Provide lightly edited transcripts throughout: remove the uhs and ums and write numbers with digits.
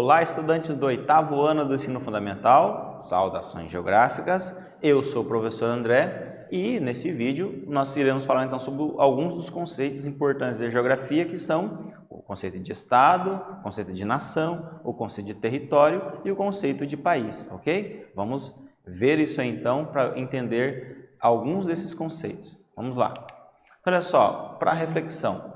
Olá, estudantes do 8º ano do ensino fundamental, saudações geográficas, eu sou o professor André e nesse vídeo nós iremos falar então sobre alguns dos conceitos importantes da geografia, que são o conceito de estado, o conceito de nação, o conceito de território e o conceito de país, ok? Vamos ver isso aí então para entender alguns desses conceitos. Vamos lá. Olha só, para reflexão.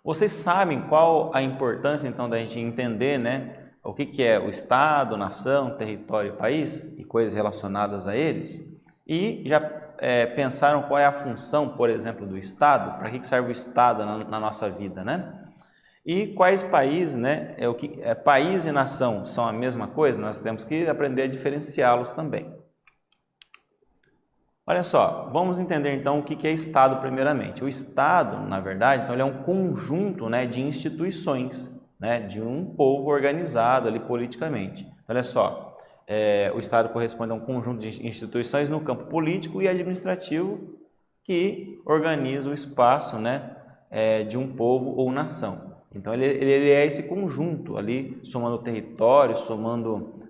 Vocês sabem qual a importância então da gente entender, né, o que é o estado, nação, território e país e coisas relacionadas a eles? E já pensaram qual é a função, por exemplo, do estado? Para que serve o estado na nossa vida, né? E quais países, né? País e nação são a mesma coisa? Nós temos que aprender a diferenciá-los também. Olha só, vamos entender então o que é Estado primeiramente. O Estado, na verdade, então, ele é um conjunto, né, de instituições, né, de um povo organizado ali politicamente. Olha só, o Estado corresponde a um conjunto de instituições no campo político e administrativo que organiza o espaço, né, de um povo ou nação. Então ele é esse conjunto ali, somando o território, somando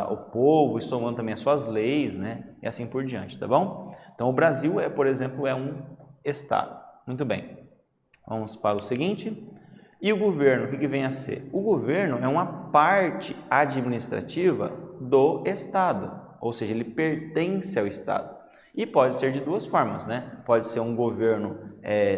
o povo e somando também as suas leis, né, e assim por diante, tá bom? Então o Brasil, por exemplo, é um estado. Muito bem. Vamos para o seguinte. E o governo, o que vem a ser? O governo é uma parte administrativa do estado, ou seja, ele pertence ao estado. E pode ser de duas formas, né? Pode ser um governo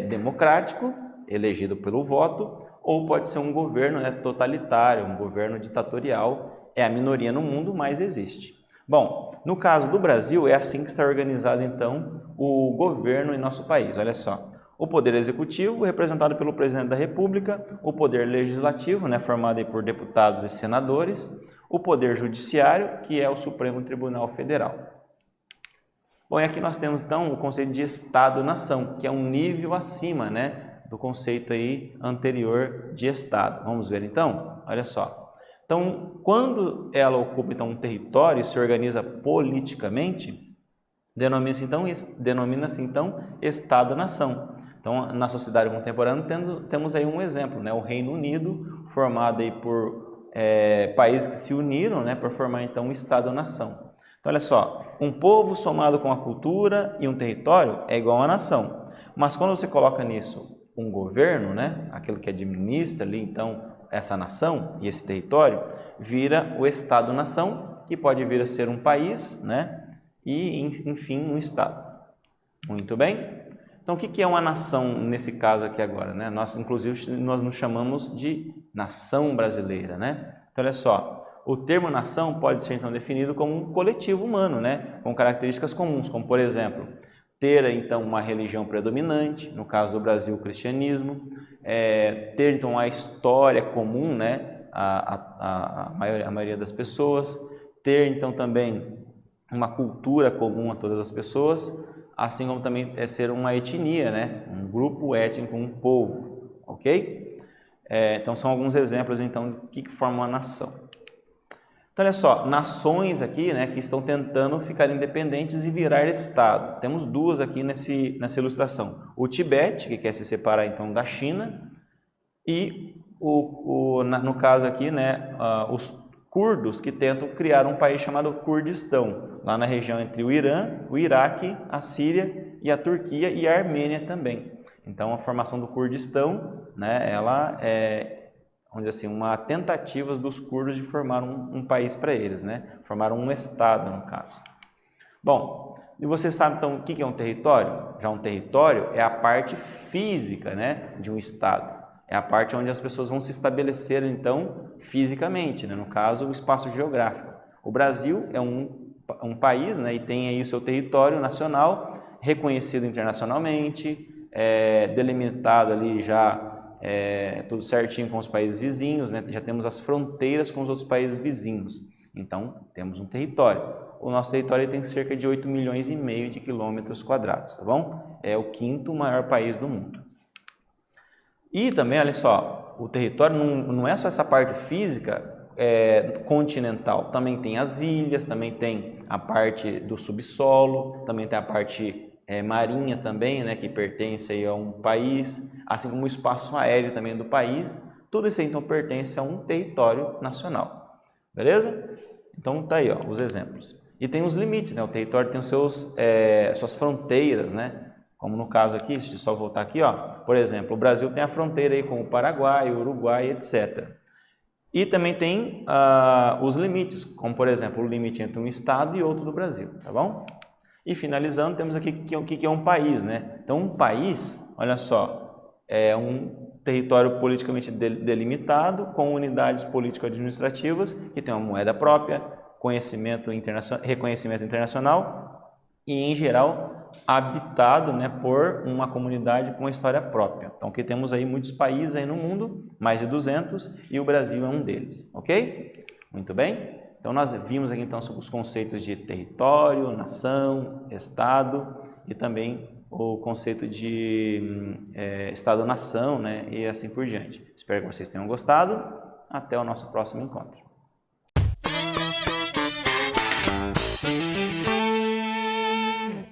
democrático, elegido pelo voto, ou pode ser um governo totalitário, um governo ditatorial. É a minoria no mundo, mas existe. Bom, no caso do Brasil, é assim que está organizado, então, o governo em nosso país. Olha só, o Poder Executivo, representado pelo Presidente da República, o Poder Legislativo, né, formado aí por deputados e senadores, o Poder Judiciário, que é o Supremo Tribunal Federal. Bom, e aqui nós temos, então, o conceito de Estado-nação, que é um nível acima, né, do conceito aí anterior de Estado. Vamos ver, então? Olha só. Então, quando ela ocupa então, um território e se organiza politicamente, denomina-se então Estado-nação. Então, na sociedade contemporânea, temos aí um exemplo, né? O Reino Unido, formado aí por países que se uniram, né, para formar então um Estado-nação. Então, olha só, um povo somado com a cultura e um território é igual a uma nação. Mas quando você coloca nisso um governo, né, aquilo que administra ali então essa nação e esse território, vira o Estado-nação, que pode vir a ser um país, né, e enfim um estado. Muito bem? Então o que é uma nação nesse caso aqui agora, né? Inclusive nós nos chamamos de nação brasileira, né? Então olha só, o termo nação pode ser então definido como um coletivo humano, né, com características comuns, como por exemplo, ter então uma religião predominante, no caso do Brasil o cristianismo, ter então a história comum, né, a maioria das pessoas, ter então também uma cultura comum a todas as pessoas, assim como também ser uma etnia, né, um grupo étnico, um povo, ok? Então são alguns exemplos então do que forma uma nação. Então, olha só, nações aqui, né, que estão tentando ficar independentes e virar Estado. Temos duas aqui nessa ilustração. O Tibete, que quer se separar então da China, e no caso aqui, né, os curdos, que tentam criar um país chamado Kurdistão, lá na região entre o Irã, o Iraque, a Síria e a Turquia e a Armênia também. Então, a formação do Kurdistão, né, ela vamos dizer assim, uma tentativa dos curdos de formar um país para eles, né? Formar um estado, no caso. Bom, e você sabe então o que é um território? Já um território é a parte física, né, de um estado. É a parte onde as pessoas vão se estabelecer então fisicamente, né? No caso, o espaço geográfico. O Brasil é um país, né, e tem aí o seu território nacional reconhecido internacionalmente, delimitado ali já tudo certinho com os países vizinhos, né? Já temos as fronteiras com os outros países vizinhos. Então, temos um território. O nosso território tem cerca de 8,5 milhões de quilômetros quadrados, tá bom? É o 5º maior país do mundo. E também, olha só, o território não é só essa parte física continental, também tem as ilhas, também tem a parte do subsolo, também tem a parte marinha também, né, que pertence aí a um país, assim como o espaço aéreo também do país. Tudo isso aí, então, pertence a um território nacional. Beleza? Então, tá aí, ó, os exemplos. E tem os limites, né? O território tem os suas fronteiras, né? Como no caso aqui, deixa eu só voltar aqui, ó. Por exemplo, o Brasil tem a fronteira aí com o Paraguai, o Uruguai, etc. E também tem os limites, como por exemplo, o limite entre um estado e outro do Brasil, tá bom? E finalizando, temos aqui o que é um país, né? Então, um país, olha só, é um território politicamente delimitado, com unidades político-administrativas, que tem uma moeda própria, reconhecimento internacional e, em geral, habitado, né, por uma comunidade com uma história própria. Então, aqui temos aí muitos países aí no mundo, mais de 200, e o Brasil é um deles, ok? Muito bem? Então, nós vimos aqui então sobre os conceitos de território, nação, estado e também o conceito de estado-nação, né, e assim por diante. Espero que vocês tenham gostado. Até o nosso próximo encontro.